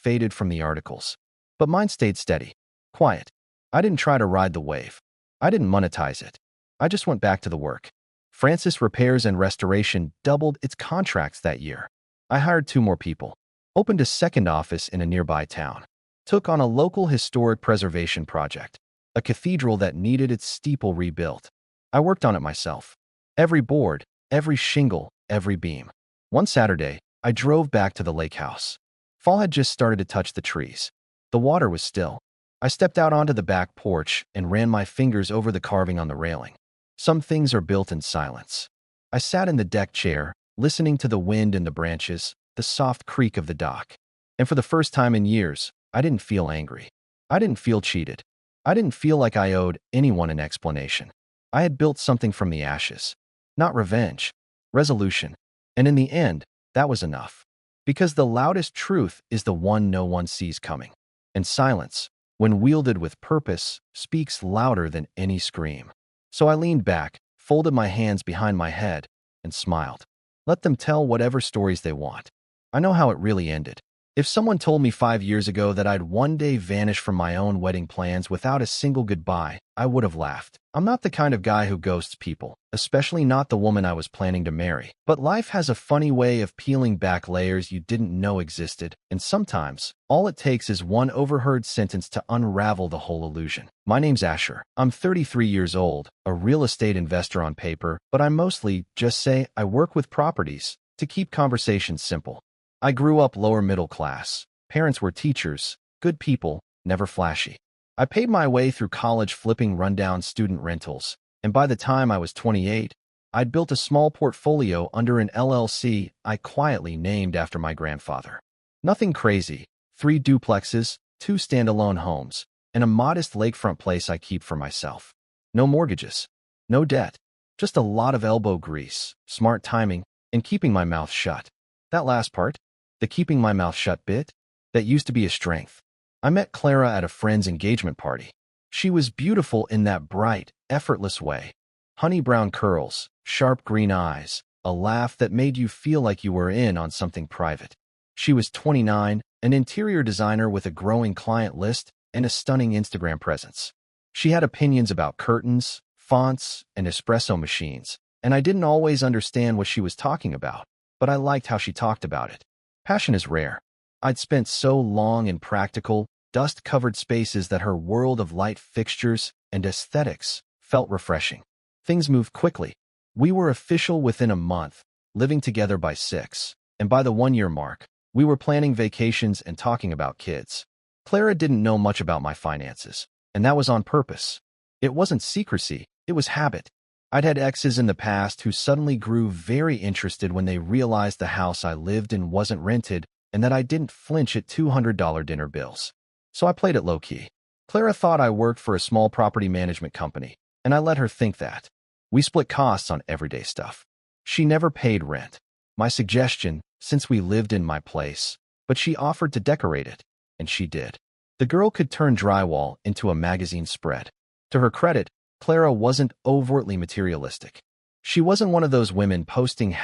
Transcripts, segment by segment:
faded from the articles. But mine stayed steady, quiet. I didn't try to ride the wave. I didn't monetize it. I just went back to the work. Francis Repairs and Restoration doubled its contracts that year. I hired 2 more people, opened a second office in a nearby town, took on a local historic preservation project, a cathedral that needed its steeple rebuilt. I worked on it myself. Every board, every shingle, every beam. One Saturday, I drove back to the lake house. Fall had just started to touch the trees. The water was still. I stepped out onto the back porch and ran my fingers over the carving on the railing. Some things are built in silence. I sat in the deck chair, listening to the wind in the branches, the soft creak of the dock. And for the first time in years, I didn't feel angry. I didn't feel cheated. I didn't feel like I owed anyone an explanation. I had built something from the ashes. Not revenge, resolution. And in the end, that was enough. Because the loudest truth is the one no one sees coming. And silence, when wielded with purpose, speaks louder than any scream. So I leaned back, folded my hands behind my head, and smiled. Let them tell whatever stories they want. I know how it really ended. If someone told me 5 years ago that I'd one day vanish from my own wedding plans without a single goodbye, I would have laughed. I'm not the kind of guy who ghosts people, especially not the woman I was planning to marry. But life has a funny way of peeling back layers you didn't know existed, and sometimes, all it takes is one overheard sentence to unravel the whole illusion. My name's Asher. I'm 33 years old, a real estate investor on paper, but I mostly just say I work with properties to keep conversations simple. I grew up lower middle class. Parents were teachers, good people, never flashy. I paid my way through college flipping rundown student rentals, and by the time I was 28, I'd built a small portfolio under an LLC I quietly named after my grandfather. Nothing crazy, 3 duplexes, 2 standalone homes, and a modest lakefront place I keep for myself. No mortgages, no debt, just a lot of elbow grease, smart timing, and keeping my mouth shut. That last part, the keeping my mouth shut bit, that used to be a strength. I met Clara at a friend's engagement party. She was beautiful in that bright, effortless way. Honey brown curls, sharp green eyes, a laugh that made you feel like you were in on something private. She was 29, an interior designer with a growing client list and a stunning Instagram presence. She had opinions about curtains, fonts, and espresso machines, and I didn't always understand what she was talking about, but I liked how she talked about it. Passion is rare. I'd spent so long in practical, dust-covered spaces that her world of light fixtures and aesthetics felt refreshing. Things moved quickly. We were official within a month, living together by 6, and by the 1-year mark, we were planning vacations and talking about kids. Clara didn't know much about my finances, and that was on purpose. It wasn't secrecy, it was habit. I'd had exes in the past who suddenly grew very interested when they realized the house I lived in wasn't rented and that I didn't flinch at $200 dinner bills. So I played it low-key. Clara thought I worked for a small property management company, and I let her think that. We split costs on everyday stuff. She never paid rent. My suggestion, since we lived in my place, but she offered to decorate it, and she did. The girl could turn drywall into a magazine spread. To her credit, Clara wasn't overtly materialistic. She wasn't one of those women posting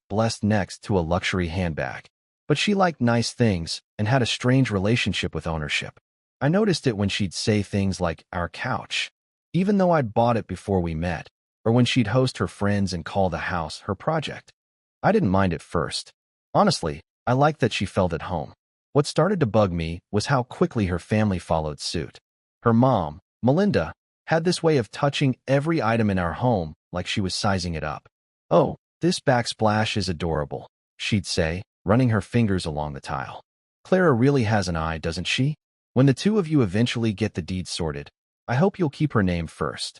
#blessed next to a luxury handbag. But she liked nice things and had a strange relationship with ownership. I noticed it when she'd say things like, our couch, even though I'd bought it before we met, or when she'd host her friends and call the house her project. I didn't mind at first. Honestly, I liked that she felt at home. What started to bug me was how quickly her family followed suit. Her mom, Melinda, had this way of touching every item in our home like she was sizing it up. Oh, this backsplash is adorable, she'd say, running her fingers along the tile. Clara really has an eye, doesn't she? When the 2 of you eventually get the deed sorted, I hope you'll keep her name first.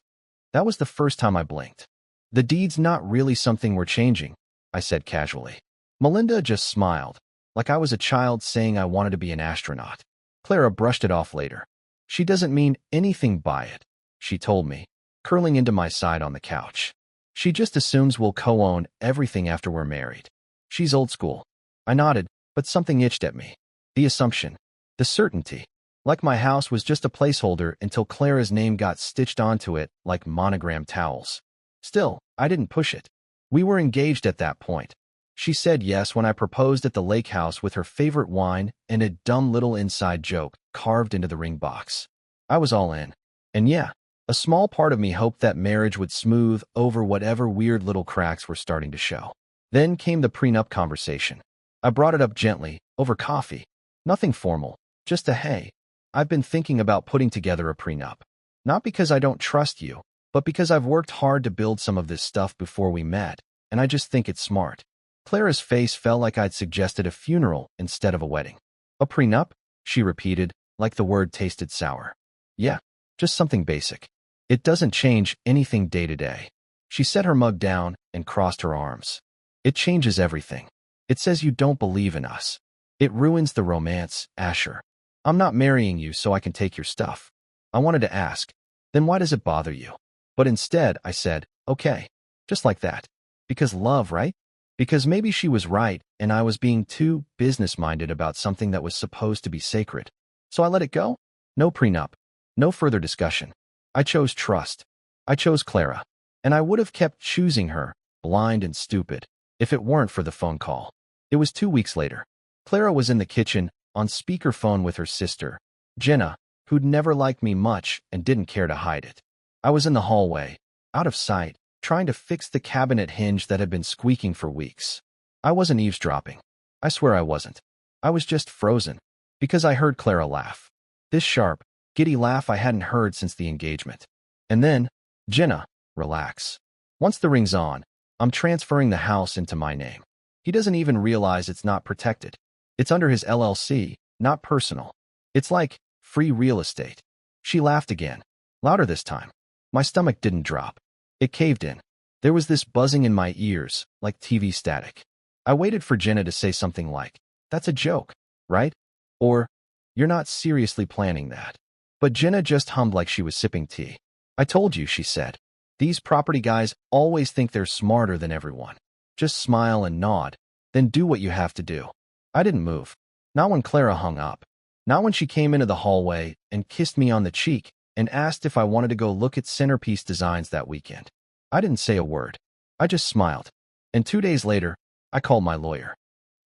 That was the first time I blinked. The deed's not really something we're changing, I said casually. Melinda just smiled, like I was a child saying I wanted to be an astronaut. Clara brushed it off later. She doesn't mean anything by it, she told me, curling into my side on the couch. She just assumes we'll co-own everything after we're married. She's old school. I nodded, but something itched at me. The assumption. The certainty. Like my house was just a placeholder until Clara's name got stitched onto it like monogram towels. Still, I didn't push it. We were engaged at that point. She said yes when I proposed at the lake house with her favorite wine and a dumb little inside joke carved into the ring box. I was all in. And yeah, a small part of me hoped that marriage would smooth over whatever weird little cracks were starting to show. Then came the prenup conversation. I brought it up gently, over coffee. Nothing formal, just a hey, I've been thinking about putting together a prenup. Not because I don't trust you, but because I've worked hard to build some of this stuff before we met, and I just think it's smart. Clara's face felt like I'd suggested a funeral instead of a wedding. A prenup? She repeated, like the word tasted sour. Yeah, just something basic. It doesn't change anything day to day. She set her mug down and crossed her arms. It changes everything. It says you don't believe in us. It ruins the romance, Asher. I'm not marrying you so I can take your stuff. I wanted to ask, then why does it bother you? But instead, I said, okay, just like that. Because love, right? Because maybe she was right and I was being too business-minded about something that was supposed to be sacred. So I let it go. No prenup. No further discussion. I chose trust. I chose Clara. And I would have kept choosing her, blind and stupid, if it weren't for the phone call. It was 2 weeks later. Clara was in the kitchen, on speakerphone with her sister, Jenna, who'd never liked me much and didn't care to hide it. I was in the hallway, out of sight, trying to fix the cabinet hinge that had been squeaking for weeks. I wasn't eavesdropping. I swear I wasn't. I was just frozen, because I heard Clara laugh. This sharp, giddy laugh I hadn't heard since the engagement. And then, Jenna, relax. Once the ring's on, I'm transferring the house into my name. He doesn't even realize it's not protected. It's under his LLC, not personal. It's like free real estate. She laughed again, louder this time. My stomach didn't drop. It caved in. There was this buzzing in my ears, like TV static. I waited for Jenna to say something like, that's a joke, right? Or, you're not seriously planning that. But Jenna just hummed like she was sipping tea. I told you, she said. These property guys always think they're smarter than everyone. Just smile and nod, then do what you have to do. I didn't move. Not when Clara hung up. Not when she came into the hallway and kissed me on the cheek and asked if I wanted to go look at centerpiece designs that weekend. I didn't say a word. I just smiled. And 2 days later, I called my lawyer.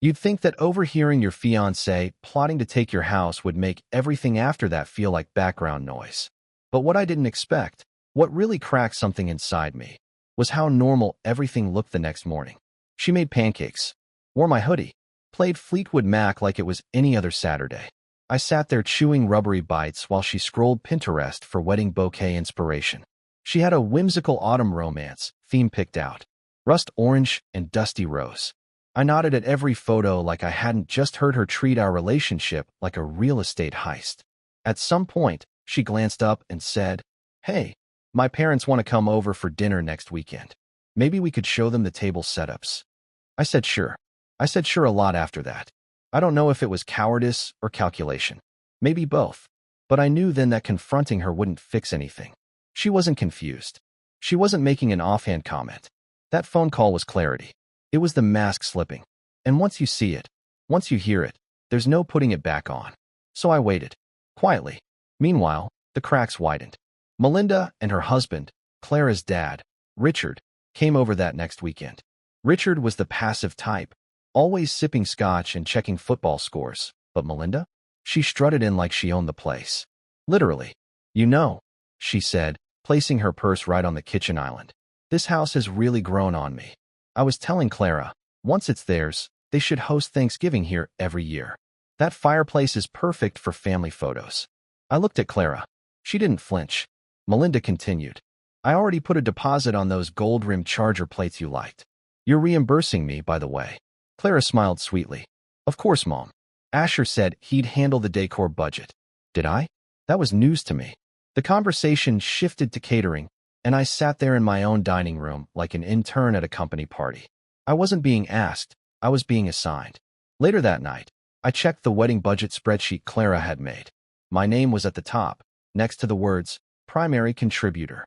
You'd think that overhearing your fiancé plotting to take your house would make everything after that feel like background noise. But what I didn't expect, what really cracked something inside me, was how normal everything looked the next morning. She made pancakes, wore my hoodie, played Fleetwood Mac like it was any other Saturday. I sat there chewing rubbery bites while she scrolled Pinterest for wedding bouquet inspiration. She had a whimsical autumn romance theme picked out, rust orange and dusty rose. I nodded at every photo like I hadn't just heard her treat our relationship like a real estate heist. At some point, she glanced up and said, hey, my parents want to come over for dinner next weekend. Maybe we could show them the table setups. I said sure. I said sure a lot after that. I don't know if it was cowardice or calculation. Maybe both. But I knew then that confronting her wouldn't fix anything. She wasn't confused. She wasn't making an offhand comment. That phone call was clarity. It was the mask slipping. And once you see it, once you hear it, there's no putting it back on. So I waited. Quietly. Meanwhile, the cracks widened. Melinda and her husband, Clara's dad, Richard, came over that next weekend. Richard was the passive type, always sipping scotch and checking football scores. But Melinda? She strutted in like she owned the place. Literally. You know, she said, placing her purse right on the kitchen island. This house has really grown on me. I was telling Clara, once it's theirs, they should host Thanksgiving here every year. That fireplace is perfect for family photos. I looked at Clara. She didn't flinch. Melinda continued. I already put a deposit on those gold-rimmed charger plates you liked. You're reimbursing me, by the way. Clara smiled sweetly. Of course, Mom. Asher said he'd handle the decor budget. Did I? That was news to me. The conversation shifted to catering, and I sat there in my own dining room like an intern at a company party. I wasn't being asked, I was being assigned. Later that night, I checked the wedding budget spreadsheet Clara had made. My name was at the top, next to the words, primary contributor.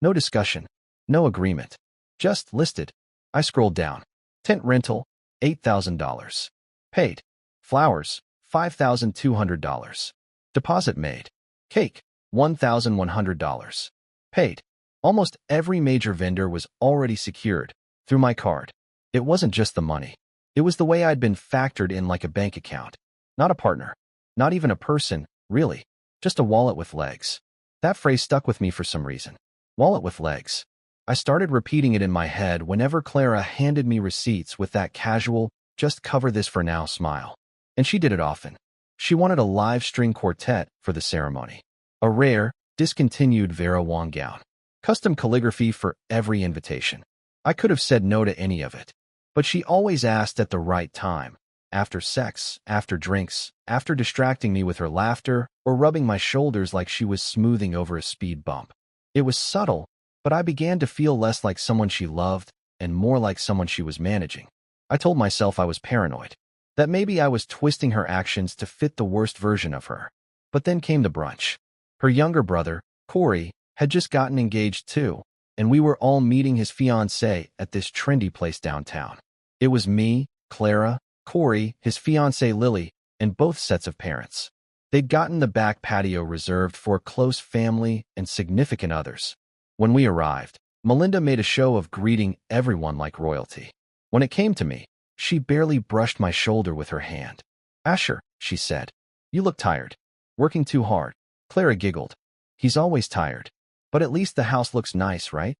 No discussion, no agreement. Just listed. I scrolled down. Tent rental, $8,000. Paid. Flowers, $5,200. Deposit made. Cake, $1,100. Paid. Almost every major vendor was already secured, through my card. It wasn't just the money. It was the way I'd been factored in like a bank account. Not a partner. Not even a person, really. Just a wallet with legs. That phrase stuck with me for some reason. Wallet with legs. I started repeating it in my head whenever Clara handed me receipts with that casual, just cover this for now smile. And she did it often. She wanted a live string quartet for the ceremony. A rare, discontinued Vera Wang gown. Custom calligraphy for every invitation. I could have said no to any of it. But she always asked at the right time. After sex, after drinks, after distracting me with her laughter, or rubbing my shoulders like she was smoothing over a speed bump. It was subtle, but I began to feel less like someone she loved and more like someone she was managing. I told myself I was paranoid, that maybe I was twisting her actions to fit the worst version of her. But then came the brunch. Her younger brother, Corey, had just gotten engaged too, and we were all meeting his fiancée at this trendy place downtown. It was me, Clara, Corey, his fiancée Lily, and both sets of parents. They'd gotten the back patio reserved for close family and significant others. When we arrived, Melinda made a show of greeting everyone like royalty. When it came to me, she barely brushed my shoulder with her hand. "Asher," she said, "you look tired. Working too hard." Clara giggled. "He's always tired. But at least the house looks nice, right?"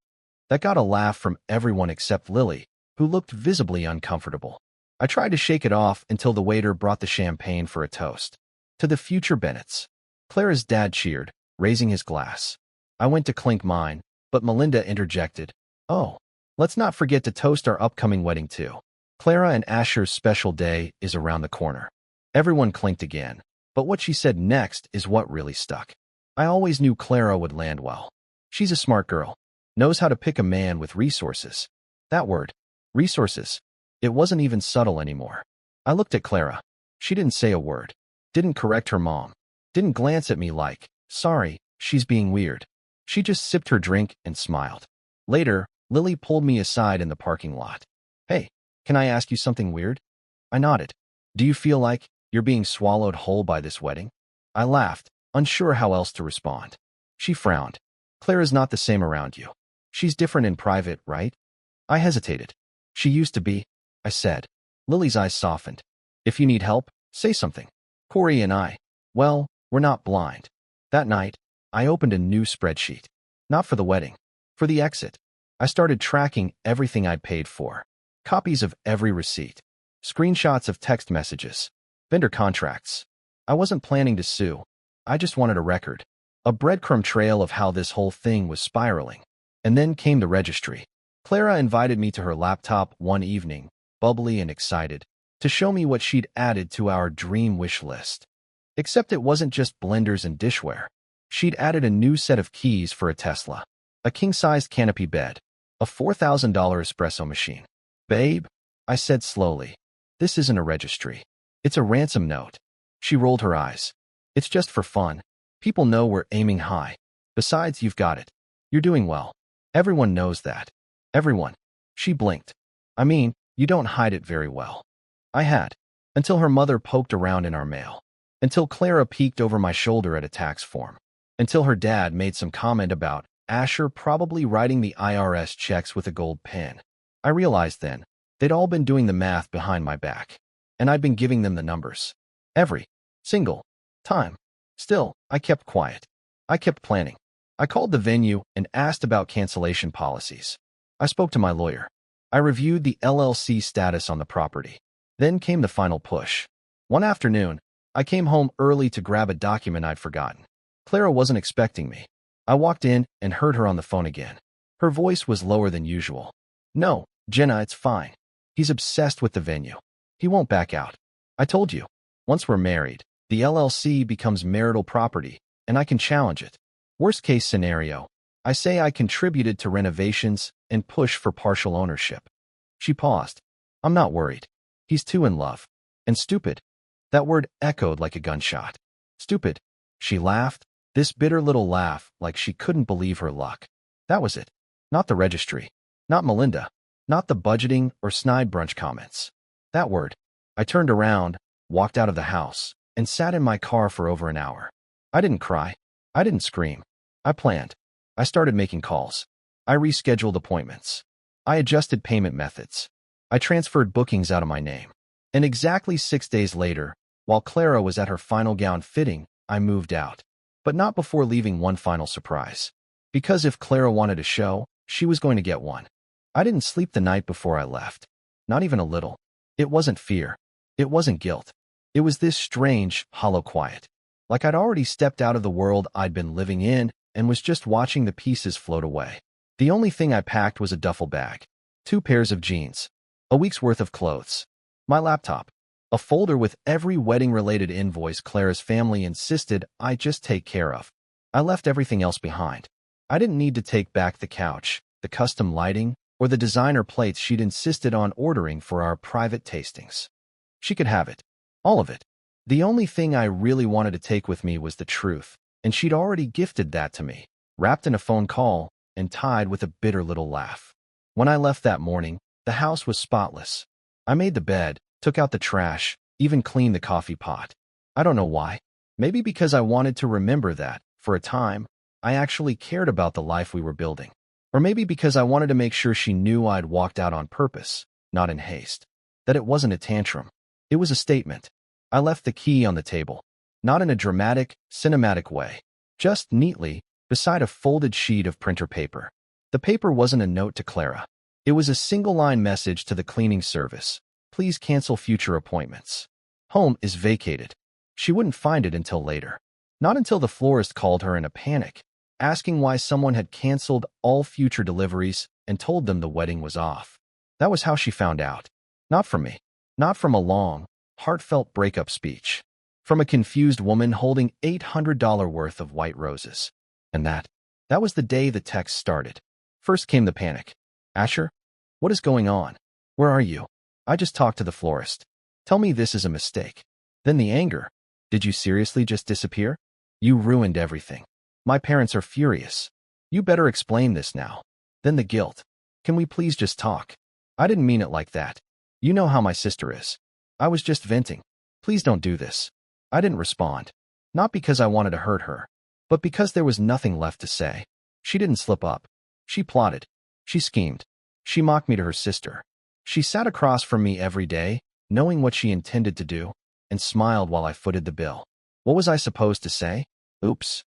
That got a laugh from everyone except Lily, who looked visibly uncomfortable. I tried to shake it off until the waiter brought the champagne for a toast. To the future Bennetts. Clara's dad cheered, raising his glass. I went to clink mine, but Melinda interjected. "Oh, let's not forget to toast our upcoming wedding too. Clara and Asher's special day is around the corner." Everyone clinked again, but what she said next is what really stuck. I always knew Clara would land well. She's a smart girl. Knows how to pick a man with resources. That word, resources. It wasn't even subtle anymore. I looked at Clara. She didn't say a word. Didn't correct her mom. Didn't glance at me like, "Sorry, she's being weird." She just sipped her drink and smiled. Later, Lily pulled me aside in the parking lot. "Hey, can I ask you something weird?" I nodded. "Do you feel like you're being swallowed whole by this wedding?" I laughed, unsure how else to respond. She frowned. "Clara's not the same around you. She's different in private, right?" I hesitated. "She used to be," I said. Lily's eyes softened. "If you need help, say something. Corey and I, well, we're not blind." That night, I opened a new spreadsheet. Not for the wedding, for the exit. I started tracking everything I'd paid for. Copies of every receipt. Screenshots of text messages. Vendor contracts. I wasn't planning to sue. I just wanted a record. A breadcrumb trail of how this whole thing was spiraling. And then came the registry. Clara invited me to her laptop one evening, bubbly and excited, to show me what she'd added to our dream wish list. Except it wasn't just blenders and dishware. She'd added a new set of keys for a Tesla, a king-sized canopy bed, a $4,000 espresso machine. "Babe," I said slowly, "this isn't a registry. It's a ransom note." She rolled her eyes. "It's just for fun. People know we're aiming high. Besides, you've got it. You're doing well. Everyone knows that. Everyone." She blinked. "I mean, you don't hide it very well." I had. Until her mother poked around in our mail. Until Clara peeked over my shoulder at a tax form. Until her dad made some comment about Asher probably writing the IRS checks with a gold pen. I realized then, they'd all been doing the math behind my back. And I'd been giving them the numbers. Every single time. Still, I kept quiet. I kept planning. I called the venue and asked about cancellation policies. I spoke to my lawyer. I reviewed the LLC status on the property. Then came the final push. One afternoon, I came home early to grab a document I'd forgotten. Clara wasn't expecting me. I walked in and heard her on the phone again. Her voice was lower than usual. "No, Jenna, it's fine. He's obsessed with the venue. He won't back out. I told you, once we're married, the LLC becomes marital property, and I can challenge it. Worst case scenario, I say I contributed to renovations and push for partial ownership." She paused. "I'm not worried. He's too in love. And stupid." That word echoed like a gunshot. "Stupid." She laughed, this bitter little laugh like she couldn't believe her luck. That was it. Not the registry. Not Melinda. Not the budgeting or snide brunch comments. That word. I turned around, walked out of the house, and sat in my car for over an hour. I didn't cry. I didn't scream. I planned. I started making calls. I rescheduled appointments. I adjusted payment methods. I transferred bookings out of my name. And exactly 6 days later, while Clara was at her final gown fitting, I moved out. But not before leaving one final surprise. Because if Clara wanted a show, she was going to get one. I didn't sleep the night before I left. Not even a little. It wasn't fear. It wasn't guilt. It was this strange, hollow quiet. Like I'd already stepped out of the world I'd been living in and was just watching the pieces float away. The only thing I packed was a duffel bag, 2 pairs of jeans, a week's worth of clothes, my laptop, a folder with every wedding-related invoice Clara's family insisted I just take care of. I left everything else behind. I didn't need to take back the couch, the custom lighting, or the designer plates she'd insisted on ordering for our private tastings. She could have it. All of it. The only thing I really wanted to take with me was the truth, and she'd already gifted that to me, wrapped in a phone call and tied with a bitter little laugh. When I left that morning, the house was spotless. I made the bed, took out the trash, even cleaned the coffee pot. I don't know why. Maybe because I wanted to remember that, for a time, I actually cared about the life we were building. Or maybe because I wanted to make sure she knew I'd walked out on purpose, not in haste. That it wasn't a tantrum. It was a statement. I left the key on the table. Not in a dramatic, cinematic way. Just neatly, beside a folded sheet of printer paper. The paper wasn't a note to Clara. It was a single-line message to the cleaning service. Please cancel future appointments. Home is vacated. She wouldn't find it until later. Not until the florist called her in a panic, asking why someone had canceled all future deliveries and told them the wedding was off. That was how she found out. Not from me. Not from a long, heartfelt breakup speech. From a confused woman holding $800 worth of white roses. And that was the day the text started. First came the panic. Asher? What is going on? Where are you? I just talked to the florist. Tell me this is a mistake. Then the anger. Did you seriously just disappear? You ruined everything. My parents are furious. You better explain this now. Then the guilt. Can we please just talk? I didn't mean it like that. You know how my sister is. I was just venting. Please don't do this. I didn't respond. Not because I wanted to hurt her, but because there was nothing left to say. She didn't slip up. She plotted. She schemed. She mocked me to her sister. She sat across from me every day, knowing what she intended to do, and smiled while I footed the bill. What was I supposed to say? Oops.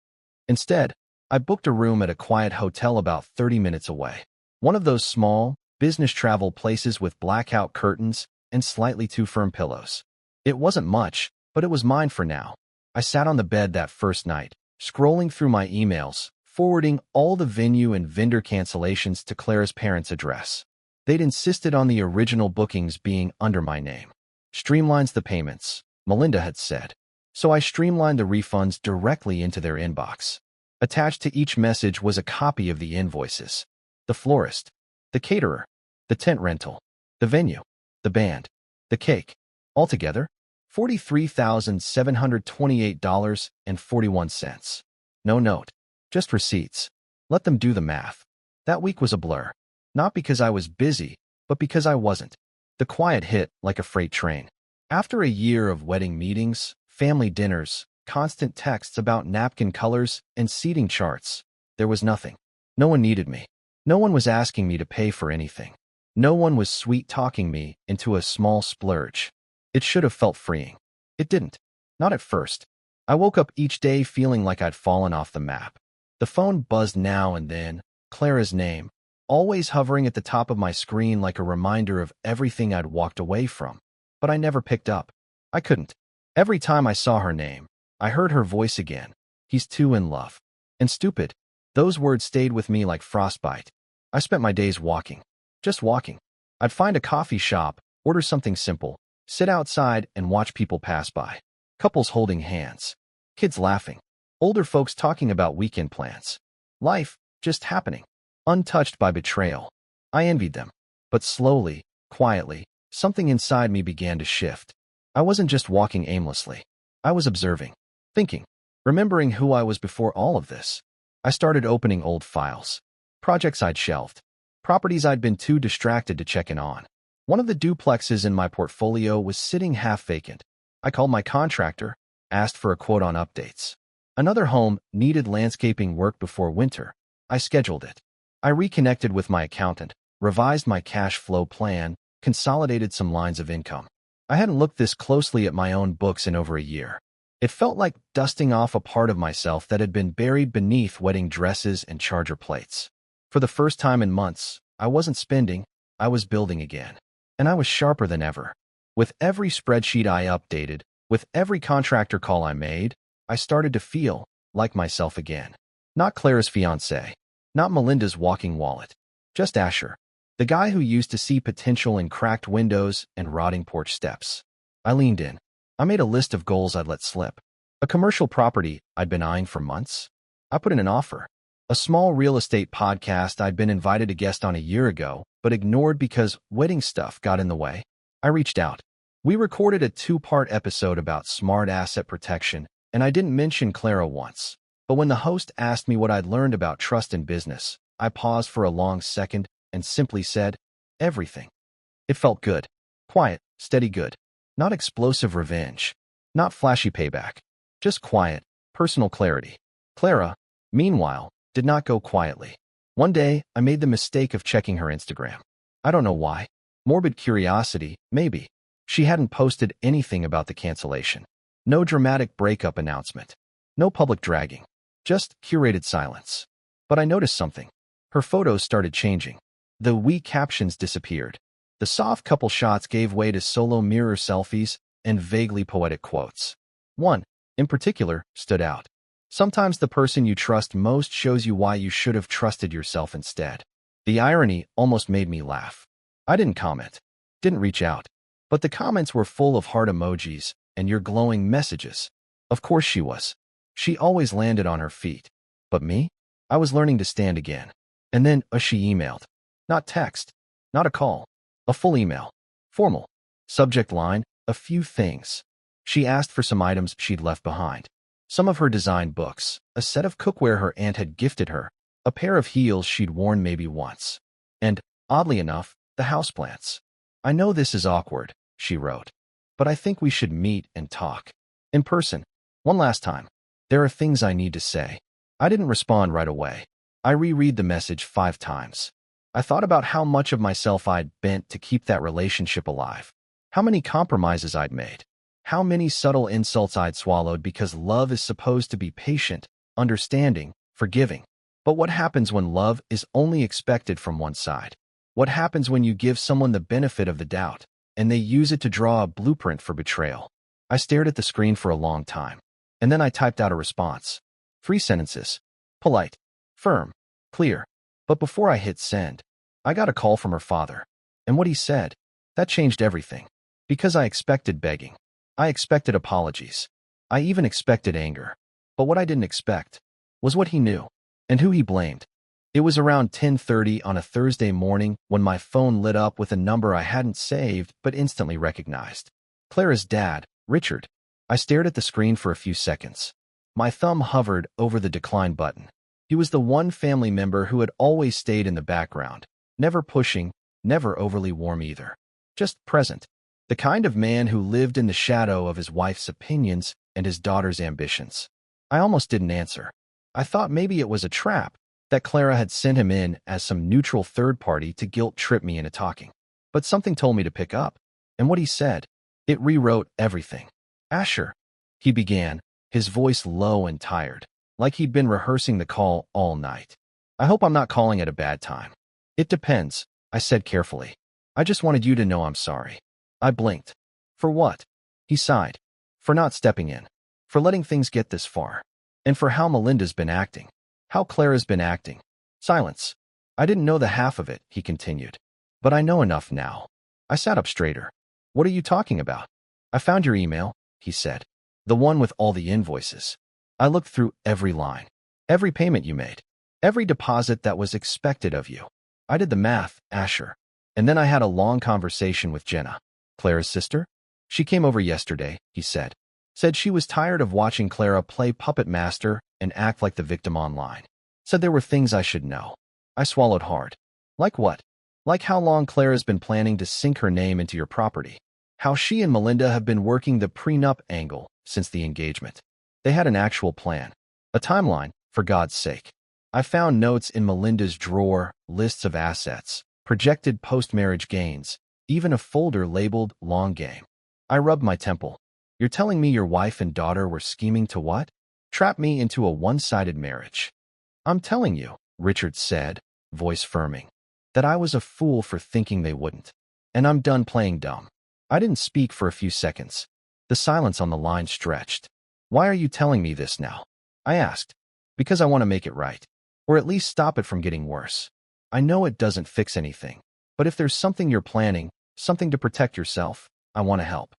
Instead, I booked a room at a quiet hotel about 30 minutes away. One of those small, business travel places with blackout curtains and slightly too firm pillows. It wasn't much, but it was mine for now. I sat on the bed that first night, scrolling through my emails, forwarding all the venue and vendor cancellations to Clara's parents' address. They'd insisted on the original bookings being under my name. Streamlines the payments, Melinda had said. So I streamlined the refunds directly into their inbox. Attached to each message was a copy of the invoices. The florist, the caterer, the tent rental, the venue, the band, the cake. Altogether, $43,728.41. No note. Just receipts. Let them do the math. That week was a blur. Not because I was busy, but because I wasn't. The quiet hit like a freight train. After a year of wedding meetings, family dinners, constant texts about napkin colors, and seating charts, there was nothing. No one needed me. No one was asking me to pay for anything. No one was sweet-talking me into a small splurge. It should have felt freeing. It didn't. Not at first. I woke up each day feeling like I'd fallen off the map. The phone buzzed now and then, Clara's name, always hovering at the top of my screen like a reminder of everything I'd walked away from. But I never picked up. I couldn't. Every time I saw her name, I heard her voice again. He's too in love. And stupid. Those words stayed with me like frostbite. I spent my days walking. Just walking. I'd find a coffee shop, order something simple, sit outside and watch people pass by. Couples holding hands. Kids laughing. Older folks talking about weekend plans. Life just happening. Untouched by betrayal. I envied them. But slowly, quietly, something inside me began to shift. I wasn't just walking aimlessly. I was observing, thinking, remembering who I was before all of this. I started opening old files. Projects I'd shelved. Properties I'd been too distracted to check in on. One of the duplexes in my portfolio was sitting half vacant. I called my contractor, asked for a quote on updates. Another home needed landscaping work before winter. I scheduled it. I reconnected with my accountant, revised my cash flow plan, consolidated some lines of income. I hadn't looked this closely at my own books in over a year. It felt like dusting off a part of myself that had been buried beneath wedding dresses and charger plates. For the first time in months, I wasn't spending, I was building again. And I was sharper than ever. With every spreadsheet I updated, with every contractor call I made, I started to feel like myself again. Not Clara's fiancé, not Melinda's walking wallet, just Asher, the guy who used to see potential in cracked windows and rotting porch steps. I leaned in. I made a list of goals I'd let slip. A commercial property I'd been eyeing for months. I put in an offer. A small real estate podcast I'd been invited to guest on a year ago, but ignored because wedding stuff got in the way. I reached out. We recorded a 2-part episode about smart asset protection, and I didn't mention Clara once. But when the host asked me what I'd learned about trust in business, I paused for a long second and simply said, everything. It felt good. Quiet, steady good. Not explosive revenge. Not flashy payback. Just quiet, personal clarity. Clara, meanwhile, did not go quietly. One day, I made the mistake of checking her Instagram. I don't know why. Morbid curiosity, maybe. She hadn't posted anything about the cancellation. No dramatic breakup announcement. No public dragging. Just curated silence. But I noticed something. Her photos started changing. The "we" captions disappeared. The soft couple shots gave way to solo mirror selfies and vaguely poetic quotes. One, in particular, stood out. Sometimes the person you trust most shows you why you should have trusted yourself instead. The irony almost made me laugh. I didn't comment. Didn't reach out. But the comments were full of heart emojis and your glowing messages. Of course she was. She always landed on her feet. But me? I was learning to stand again. And then she emailed. Not text. Not a call. A full email. Formal. Subject line, a few things. She asked for some items she'd left behind. Some of her design books, a set of cookware her aunt had gifted her, a pair of heels she'd worn maybe once. And, oddly enough, the houseplants. I know this is awkward, she wrote. But I think we should meet and talk. In person. One last time. There are things I need to say. I didn't respond right away. I reread the message 5 times. I thought about how much of myself I'd bent to keep that relationship alive. How many compromises I'd made. How many subtle insults I'd swallowed because love is supposed to be patient, understanding, forgiving. But what happens when love is only expected from one side? What happens when you give someone the benefit of the doubt, and they use it to draw a blueprint for betrayal? I stared at the screen for a long time, and then I typed out a response. 3 sentences. Polite, firm, clear. But before I hit send, I got a call from her father. And what he said, that changed everything. Because I expected begging. I expected apologies. I even expected anger. But what I didn't expect was what he knew and who he blamed. It was around 10:30 on a Thursday morning when my phone lit up with a number I hadn't saved but instantly recognized. Clara's dad, Richard. I stared at the screen for a few seconds. My thumb hovered over the decline button. He was the one family member who had always stayed in the background, never pushing, never overly warm either. Just present. The kind of man who lived in the shadow of his wife's opinions and his daughter's ambitions. I almost didn't answer. I thought maybe it was a trap, that Clara had sent him in as some neutral third party to guilt-trip me into talking. But something told me to pick up. And what he said, it rewrote everything. Asher, he began, his voice low and tired, like he'd been rehearsing the call all night. I hope I'm not calling at a bad time. It depends, I said carefully. I just wanted you to know I'm sorry. I blinked. For what? He sighed. For not stepping in. For letting things get this far. And for how Melinda's been acting. How Clara's been acting. Silence. I didn't know the half of it, he continued. But I know enough now. I sat up straighter. What are you talking about? I found your email, he said. The one with all the invoices. I looked through every line. Every payment you made. Every deposit that was expected of you. I did the math, Asher. And then I had a long conversation with Jenna. Clara's sister? She came over yesterday, he said. Said she was tired of watching Clara play puppet master and act like the victim online. Said there were things I should know. I swallowed hard. Like what? Like how long Clara's been planning to sink her name into your property. How she and Melinda have been working the prenup angle since the engagement. They had an actual plan. A timeline, for God's sake. I found notes in Melinda's drawer, lists of assets, projected post-marriage gains, even a folder labeled "Long Game." I rubbed my temple. You're telling me your wife and daughter were scheming to what? Trap me into a one-sided marriage. I'm telling you, Richard said, voice firming, that I was a fool for thinking they wouldn't. And I'm done playing dumb. I didn't speak for a few seconds. The silence on the line stretched. Why are you telling me this now? I asked. Because I want to make it right. Or at least stop it from getting worse. I know it doesn't fix anything. But if there's something you're planning, something to protect yourself, I want to help.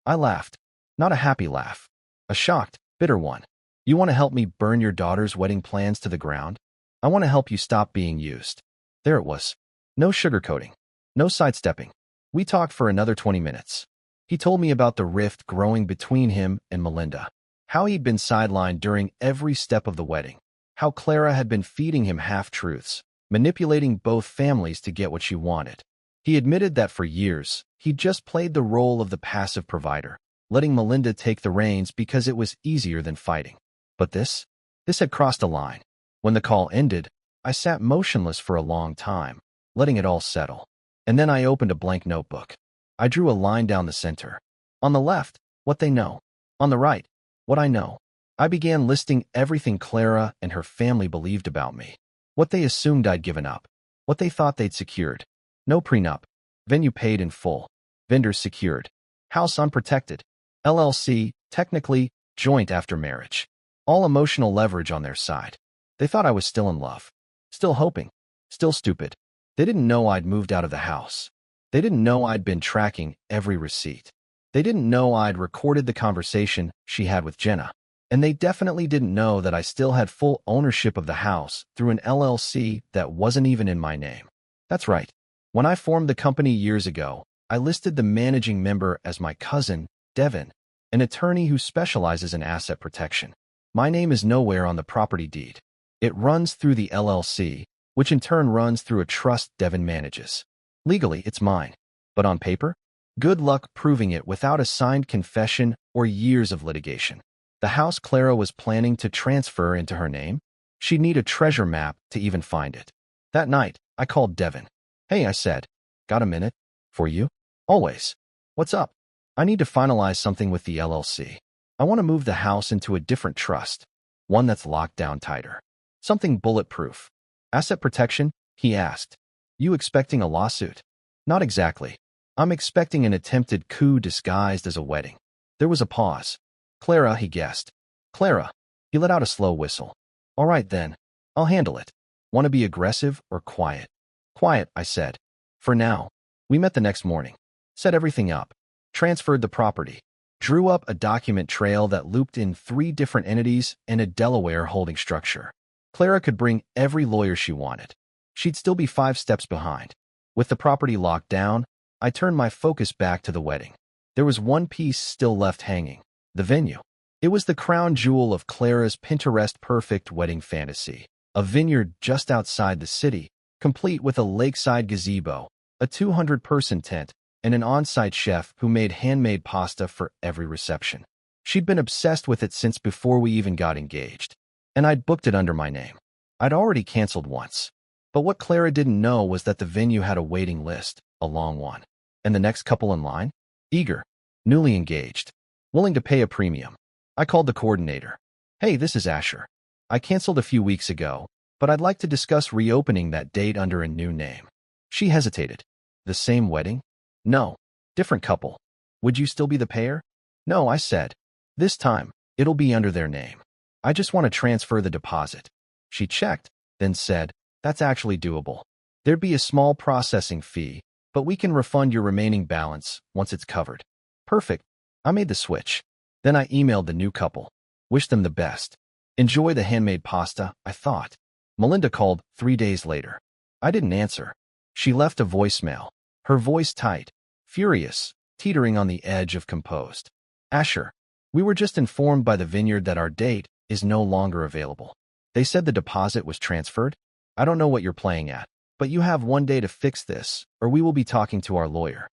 I laughed. Not a happy laugh. A shocked, bitter one. You want to help me burn your daughter's wedding plans to the ground? I want to help you stop being used. There it was. No sugarcoating. No sidestepping. We talked for another 20 minutes. He told me about the rift growing between him and Melinda. How he'd been sidelined during every step of the wedding. How Clara had been feeding him half-truths, manipulating both families to get what she wanted. He admitted that for years, he'd just played the role of the passive provider, letting Melinda take the reins because it was easier than fighting. But this had crossed a line. When the call ended, I sat motionless for a long time, letting it all settle. And then I opened a blank notebook. I drew a line down the center. On the left, what they know. On the right, what I know. I began listing everything Clara and her family believed about me. What they assumed I'd given up. What they thought they'd secured. No prenup. Venue paid in full. Vendors secured. House unprotected. LLC, technically, joint after marriage. All emotional leverage on their side. They thought I was still in love. Still hoping. Still stupid. They didn't know I'd moved out of the house. They didn't know I'd been tracking every receipt. They didn't know I'd recorded the conversation she had with Jenna. And they definitely didn't know that I still had full ownership of the house through an LLC that wasn't even in my name. That's right. When I formed the company years ago, I listed the managing member as my cousin, Devin, an attorney who specializes in asset protection. My name is nowhere on the property deed. It runs through the LLC, which in turn runs through a trust Devin manages. Legally, it's mine. But on paper? Good luck proving it without a signed confession or years of litigation. The house Clara was planning to transfer into her name? She'd need a treasure map to even find it. That night, I called Devin. Hey, I said. Got a minute? For you? Always. What's up? I need to finalize something with the LLC. I want to move the house into a different trust. One that's locked down tighter. Something bulletproof. Asset protection? He asked. You expecting a lawsuit? Not exactly. I'm expecting an attempted coup disguised as a wedding. There was a pause. Clara, he guessed. Clara. He let out a slow whistle. All right then. I'll handle it. Want to be aggressive or quiet? Quiet, I said. For now. We met the next morning. Set everything up. Transferred the property. Drew up a document trail that looped in 3 different entities and a Delaware holding structure. Clara could bring every lawyer she wanted. She'd still be 5 steps behind. With the property locked down, I turned my focus back to the wedding. There was one piece still left hanging. The venue. It was the crown jewel of Clara's Pinterest-perfect wedding fantasy. A vineyard just outside the city, complete with a lakeside gazebo, a 200-person tent, and an on-site chef who made handmade pasta for every reception. She'd been obsessed with it since before we even got engaged. And I'd booked it under my name. I'd already canceled once. But what Clara didn't know was that the venue had a waiting list, a long one. And the next couple in line? Eager. Newly engaged. Willing to pay a premium. I called the coordinator. Hey, this is Asher. I canceled a few weeks ago, but I'd like to discuss reopening that date under a new name. She hesitated. The same wedding? No. Different couple. Would you still be the payer? No, I said. This time, it'll be under their name. I just want to transfer the deposit. She checked, then said, that's actually doable. There'd be a small processing fee, but we can refund your remaining balance once it's covered. Perfect. I made the switch. Then I emailed the new couple. Wished them the best. Enjoy the handmade pasta, I thought. Melinda called 3 days later. I didn't answer. She left a voicemail. Her voice tight, furious, teetering on the edge of composed. Asher, we were just informed by the vineyard that our date is no longer available. They said the deposit was transferred. I don't know what you're playing at, but you have 1 day to fix this, or we will be talking to our lawyer.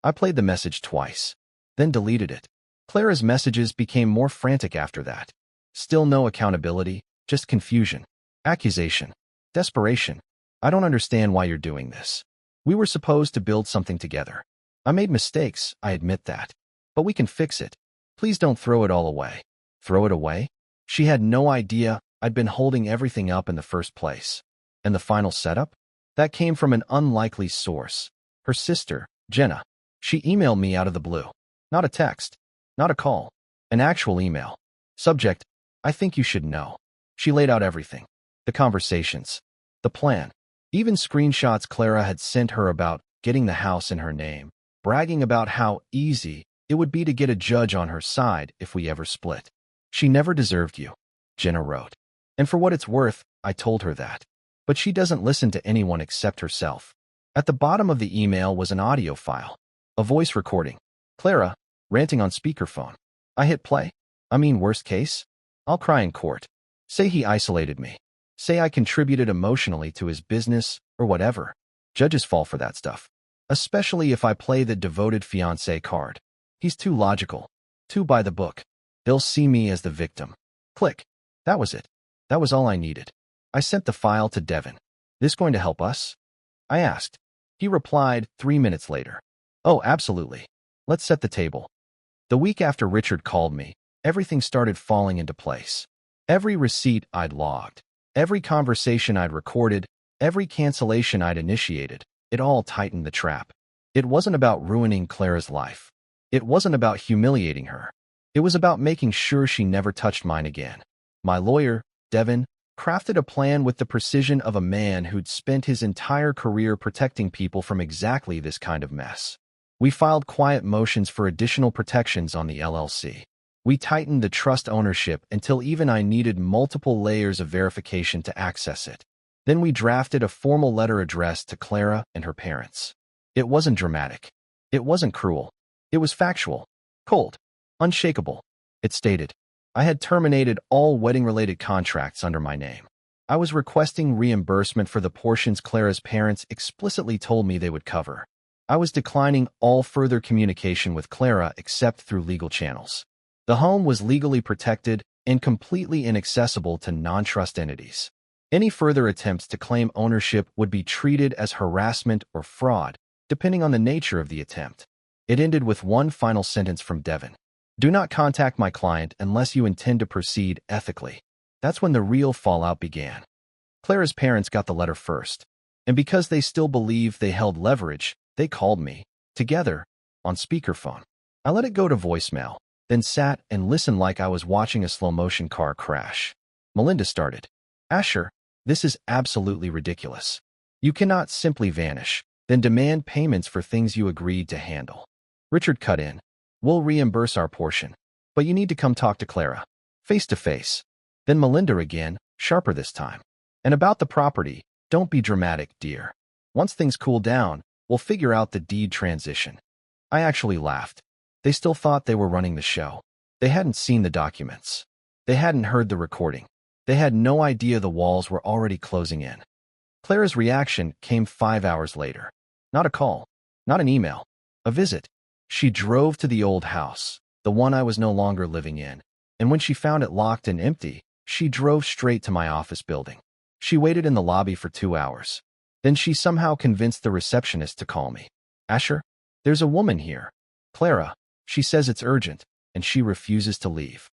I played the message twice, then deleted it. Clara's messages became more frantic after that. Still no accountability, just confusion, accusation, desperation. I don't understand why you're doing this. We were supposed to build something together. I made mistakes, I admit that. But we can fix it. Please don't throw it all away. Throw it away? She had no idea I'd been holding everything up in the first place. And the final setup? That came from an unlikely source. Her sister, Jenna. She emailed me out of the blue. Not a text. Not a call. An actual email. Subject, I think you should know. She laid out everything. The conversations. The plan. Even screenshots Clara had sent her about getting the house in her name, bragging about how easy it would be to get a judge on her side if we ever split. She never deserved you, Jenna wrote. And for what it's worth, I told her that. But she doesn't listen to anyone except herself. At the bottom of the email was an audio file. A voice recording. Clara, ranting on speakerphone. I hit play. Worst case? I'll cry in court. Say he isolated me. Say I contributed emotionally to his business or whatever. Judges fall for that stuff. Especially if I play the devoted fiancé card. He's too logical. Too by the book. They'll see me as the victim. Click. That was it. That was all I needed. I sent the file to Devin. This going to help us? I asked. He replied 3 minutes later. Oh, absolutely. Let's set the table. The week after Richard called me, everything started falling into place. Every receipt I'd logged, every conversation I'd recorded, every cancellation I'd initiated, it all tightened the trap. It wasn't about ruining Clara's life. It wasn't about humiliating her. It was about making sure she never touched mine again. My lawyer, Devin, crafted a plan with the precision of a man who'd spent his entire career protecting people from exactly this kind of mess. We filed quiet motions for additional protections on the LLC. We tightened the trust ownership until even I needed multiple layers of verification to access it. Then we drafted a formal letter addressed to Clara and her parents. It wasn't dramatic. It wasn't cruel. It was factual, cold, unshakable. It stated, I had terminated all wedding-related contracts under my name. I was requesting reimbursement for the portions Clara's parents explicitly told me they would cover. I was declining all further communication with Clara except through legal channels. The home was legally protected and completely inaccessible to non-trust entities. Any further attempts to claim ownership would be treated as harassment or fraud, depending on the nature of the attempt. It ended with one final sentence from Devin. Do not contact my client unless you intend to proceed ethically. That's when the real fallout began. Clara's parents got the letter first, and because they still believed they held leverage, they called me, together, on speakerphone. I let it go to voicemail, then sat and listened like I was watching a slow-motion car crash. Melinda started. Asher, this is absolutely ridiculous. You cannot simply vanish, then demand payments for things you agreed to handle. Richard cut in. We'll reimburse our portion, but you need to come talk to Clara, face to face. Then Melinda again, sharper this time. And about the property, don't be dramatic, dear. Once things cool down, we'll figure out the deed transition. I actually laughed. They still thought they were running the show. They hadn't seen the documents. They hadn't heard the recording. They had no idea the walls were already closing in. Clara's reaction came 5 hours later. Not a call, not an email, a visit. She drove to the old house, the one I was no longer living in, and when she found it locked and empty, she drove straight to my office building. She waited in the lobby for 2 hours. Then she somehow convinced the receptionist to call me. Asher, there's a woman here. Clara, she says it's urgent, and she refuses to leave.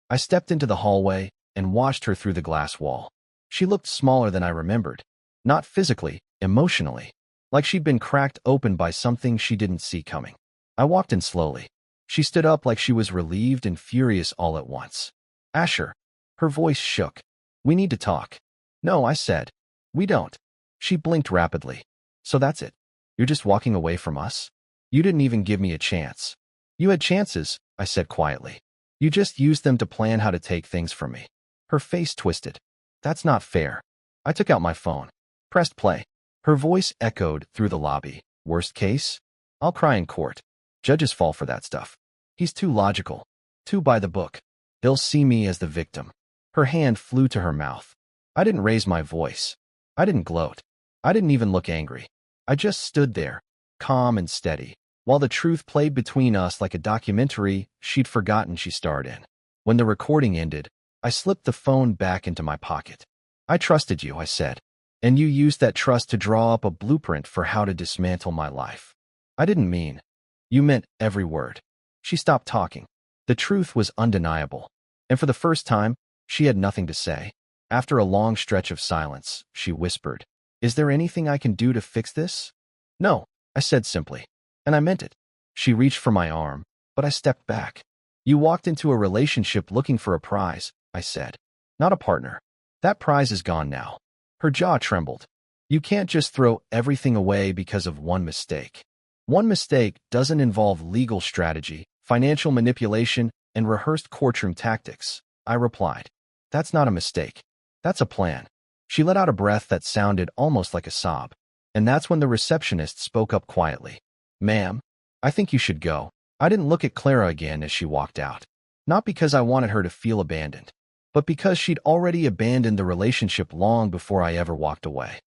I stepped into the hallway and watched her through the glass wall. She looked smaller than I remembered. Not physically, emotionally. Like she'd been cracked open by something she didn't see coming. I walked in slowly. She stood up like she was relieved and furious all at once. Asher. Her voice shook. We need to talk. No, I said. We don't. She blinked rapidly. So that's it. You're just walking away from us? You didn't even give me a chance. You had chances, I said quietly. You just used them to plan how to take things from me. Her face twisted. That's not fair. I took out my phone. Pressed play. Her voice echoed through the lobby. Worst case? I'll cry in court. Judges fall for that stuff. He's too logical. Too by the book. They'll see me as the victim. Her hand flew to her mouth. I didn't raise my voice. I didn't gloat. I didn't even look angry. I just stood there, calm and steady, while the truth played between us like a documentary she'd forgotten she starred in. When the recording ended, I slipped the phone back into my pocket. I trusted you, I said, and you used that trust to draw up a blueprint for how to dismantle my life. I didn't mean You meant every word. She stopped talking. The truth was undeniable. And for the first time, she had nothing to say. After a long stretch of silence, she whispered, "Is there anything I can do to fix this?" "No," I said simply. And I meant it. She reached for my arm, but I stepped back. "You walked into a relationship looking for a prize," I said. "Not a partner. That prize is gone now." Her jaw trembled. "You can't just throw everything away because of one mistake." "One mistake doesn't involve legal strategy, financial manipulation, and rehearsed courtroom tactics," I replied. "That's not a mistake. That's a plan." She let out a breath that sounded almost like a sob. And that's when the receptionist spoke up quietly. "Ma'am, I think you should go." I didn't look at Clara again as she walked out. Not because I wanted her to feel abandoned, but because she'd already abandoned the relationship long before I ever walked away.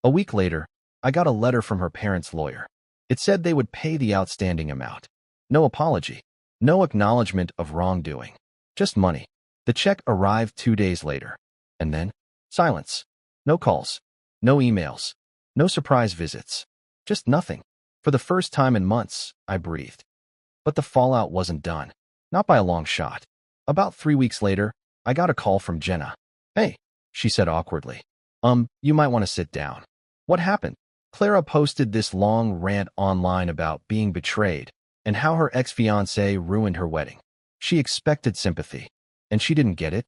A week later, I got a letter from her parents' lawyer. It said they would pay the outstanding amount. No apology. No acknowledgement of wrongdoing. Just money. The check arrived 2 days later. And then, silence. No calls. No emails. No surprise visits. Just nothing. For the first time in months, I breathed. But the fallout wasn't done. Not by a long shot. About 3 weeks later, I got a call from Jenna. "Hey," she said awkwardly. You might want to sit down." "What happened?" Clara posted this long rant online about being betrayed and how her ex-fiancé ruined her wedding. She expected sympathy, and she didn't get it.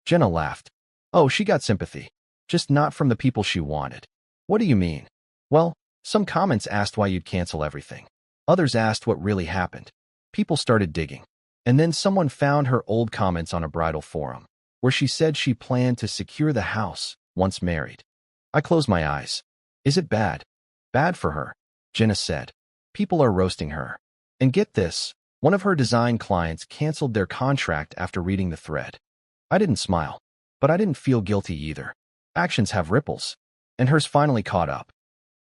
Jenna laughed. "Oh, she got sympathy, just not from the people she wanted." "What do you mean?" "Well, some comments asked why you'd cancel everything. Others asked what really happened. People started digging. And then someone found her old comments on a bridal forum, where she said she planned to secure the house once married." I closed my eyes. "Is it bad?" "Bad for her," Jenna said. "People are roasting her." And get this, one of her design clients canceled their contract after reading the thread. I didn't smile, but I didn't feel guilty either. Actions have ripples. And hers finally caught up.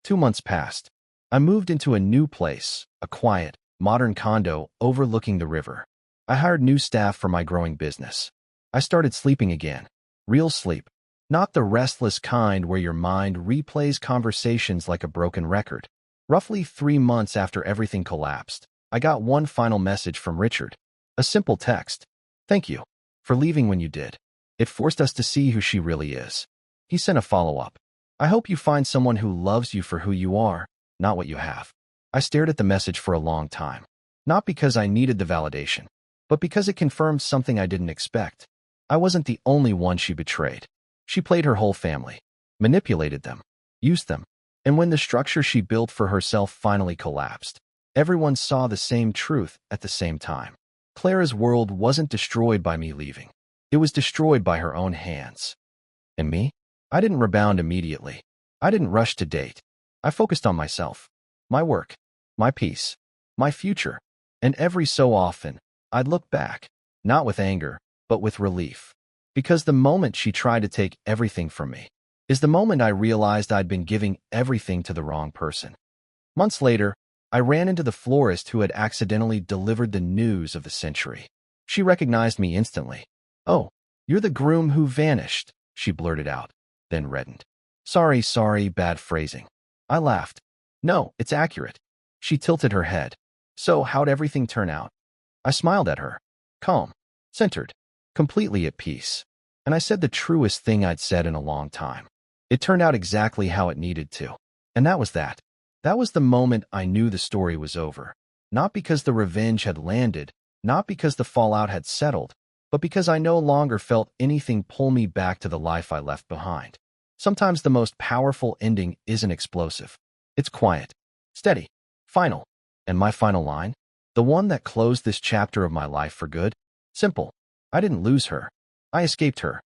2 months passed. I moved into a new place, a quiet, modern condo overlooking the river. I hired new staff for my growing business. I started sleeping again. Real sleep. Not the restless kind where your mind replays conversations like a broken record. Roughly 3 months after everything collapsed, I got one final message from Richard. A simple text. "Thank you for leaving when you did. It forced us to see who she really is." He sent a follow-up. "I hope you find someone who loves you for who you are, not what you have." I stared at the message for a long time. Not because I needed the validation, but because it confirmed something I didn't expect. I wasn't the only one she betrayed. She played her whole family, manipulated them, used them. And when the structure she built for herself finally collapsed, everyone saw the same truth at the same time. Clara's world wasn't destroyed by me leaving. It was destroyed by her own hands. And me? I didn't rebound immediately. I didn't rush to date. I focused on myself, my work, my peace, my future. And every so often, I'd look back, not with anger, but with relief. Because the moment she tried to take everything from me is the moment I realized I'd been giving everything to the wrong person. Months later, I ran into the florist who had accidentally delivered the news of the century. She recognized me instantly. "Oh, you're the groom who vanished," she blurted out, then reddened. Sorry, bad phrasing." I laughed. "No, it's accurate." She tilted her head. "So how'd everything turn out?" I smiled at her, calm, centered, completely at peace. And I said the truest thing I'd said in a long time. It turned out exactly how it needed to. And that was that. That was the moment I knew the story was over. Not because the revenge had landed, not because the fallout had settled, but because I no longer felt anything pull me back to the life I left behind. Sometimes the most powerful ending isn't explosive. It's quiet, steady, final. And my final line? The one that closed this chapter of my life for good? Simple. I didn't lose her. I escaped her.